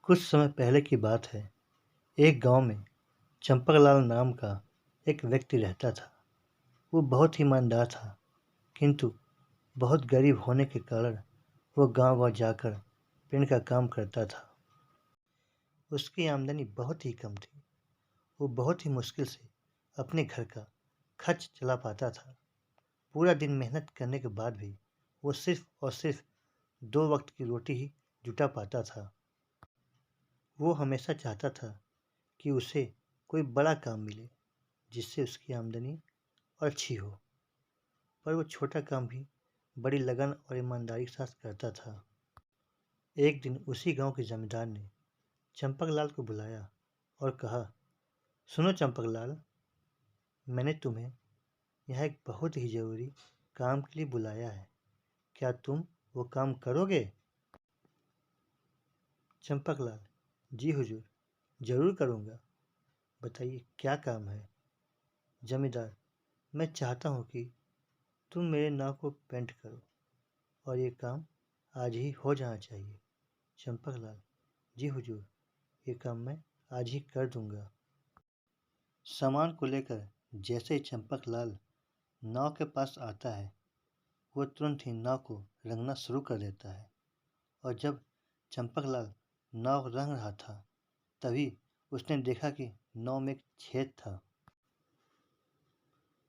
कुछ समय पहले की बात है। एक गांव में चंपकलाल नाम का एक व्यक्ति रहता था। वो बहुत ही ईमानदार था, किंतु बहुत गरीब होने के कारण वो गांव-गांव जाकर पेड़ का काम करता था। उसकी आमदनी बहुत ही कम थी। वो बहुत ही मुश्किल से अपने घर का खर्च चला पाता था। पूरा दिन मेहनत करने के बाद भी वो सिर्फ और सिर्फ 2 वक्त की रोटी ही जुटा पाता था। वो हमेशा चाहता था कि उसे कोई बड़ा काम मिले, जिससे उसकी आमदनी अच्छी हो, पर वो छोटा काम भी बड़ी लगन और ईमानदारी के साथ करता था। एक दिन उसी गांव के जमींदार ने चंपकलाल को बुलाया और कहा, सुनो चंपकलाल, मैंने तुम्हें यहाँ एक बहुत ही ज़रूरी काम के लिए बुलाया है। क्या तुम वो काम करोगे? चंपकलाल, जी हुजूर, ज़रूर करूँगा। बताइए क्या काम है? जमींदार, मैं चाहता हूँ कि तुम मेरे नाव को पेंट करो और ये काम आज ही हो जाना चाहिए। चंपकलाल, जी हुजूर, ये काम मैं आज ही कर दूंगा। सामान को लेकर जैसे ही चंपकलाल नाव के पास आता है, वो तुरंत ही नाव को रंगना शुरू कर देता है। और जब चंपकलाल नाव रंग रहा था, तभी उसने देखा कि नाव में एक छेद था।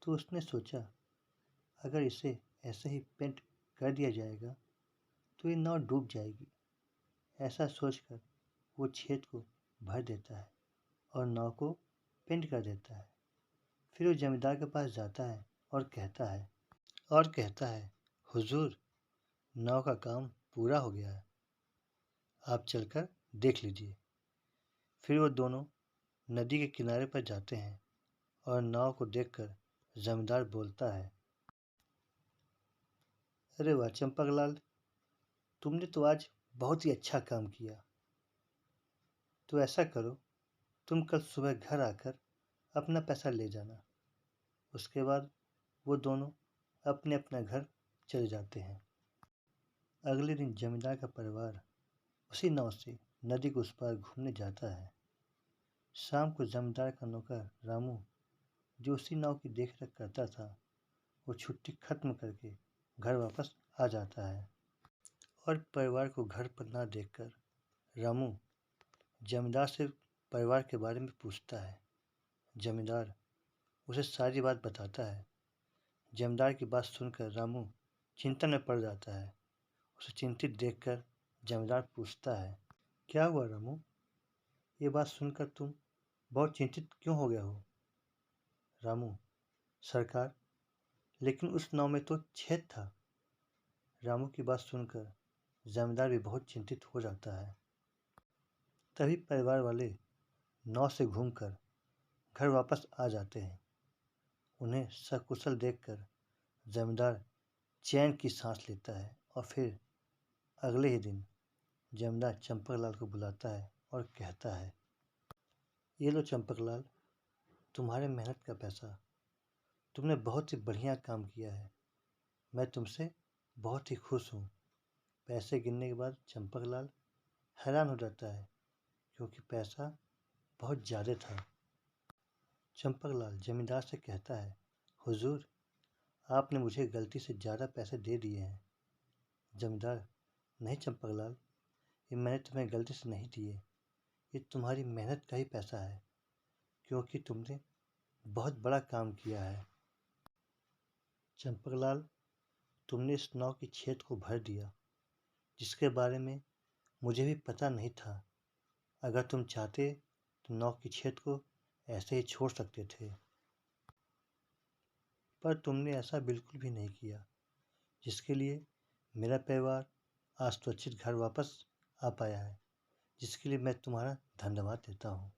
तो उसने सोचा, अगर इसे ऐसे ही पेंट कर दिया जाएगा तो ये नाव डूब जाएगी। ऐसा सोचकर वो छेद को भर देता है और नाव को पेंट कर देता है। फिर वो जमींदार के पास जाता है और कहता है, हुजूर, नाव का काम पूरा हो गया है, आप चलकर देख लीजिए। फिर वो दोनों नदी के किनारे पर जाते हैं और नाव को देखकर जमींदार बोलता है, अरे वाह चंपकलाल, तुमने तो आज बहुत ही अच्छा काम किया। तो ऐसा करो, तुम कल सुबह घर आकर अपना पैसा ले जाना। उसके बाद वो दोनों अपने अपना घर चले जाते हैं। अगले दिन जमींदार का परिवार उसी नाव से नदी के उस पार घूमने जाता है। शाम को जमींदार का नौकर रामू, जो उसी नाव की देखरेख करता था, वो छुट्टी खत्म करके घर वापस आ जाता है और परिवार को घर पर ना देखकर रामू जमींदार से परिवार के बारे में पूछता है। जमींदार उसे सारी बात बताता है। जमींदार की बात सुनकर रामू चिंतन में पड़ जाता है। उसे चिंतित देखकर जमींदार पूछता है, क्या हुआ रामू? ये बात सुनकर तुम बहुत चिंतित क्यों हो गया हो? रामू, सरकार, लेकिन उस नाव में तो छेद था। रामू की बात सुनकर जमींदार भी बहुत चिंतित हो जाता है। तभी परिवार वाले नाव से घूमकर घर वापस आ जाते हैं। उन्हें सकुशल देखकर जमींदार चैन की सांस लेता है और फिर अगले ही दिन जमींदार चंपकलाल को बुलाता है और कहता है, ये लो चंपकलाल, तुम्हारे मेहनत का पैसा। तुमने बहुत ही बढ़िया काम किया है। मैं तुमसे बहुत ही खुश हूँ। पैसे गिनने के बाद चंपकलाल हैरान हो जाता है, क्योंकि पैसा बहुत ज़्यादा था। चंपकलाल जमींदार से कहता है, हुजूर, आपने मुझे गलती से ज़्यादा पैसे दे दिए हैं। जमींदार, नहीं चंपकलाल, ये मैंने तुम्हें गलती से नहीं दिए। ये तुम्हारी मेहनत का ही पैसा है, क्योंकि तुमने बहुत बड़ा काम किया है। चंपकलाल, तुमने इस नाव की छेद को भर दिया, जिसके बारे में मुझे भी पता नहीं था। अगर तुम चाहते तो नाव की छेद को ऐसे ही छोड़ सकते थे, पर तुमने ऐसा बिल्कुल भी नहीं किया, जिसके लिए मेरा परिवार आज सुरक्षित घर वापस आ पाया है, जिसके लिए मैं तुम्हारा धन्यवाद देता हूँ।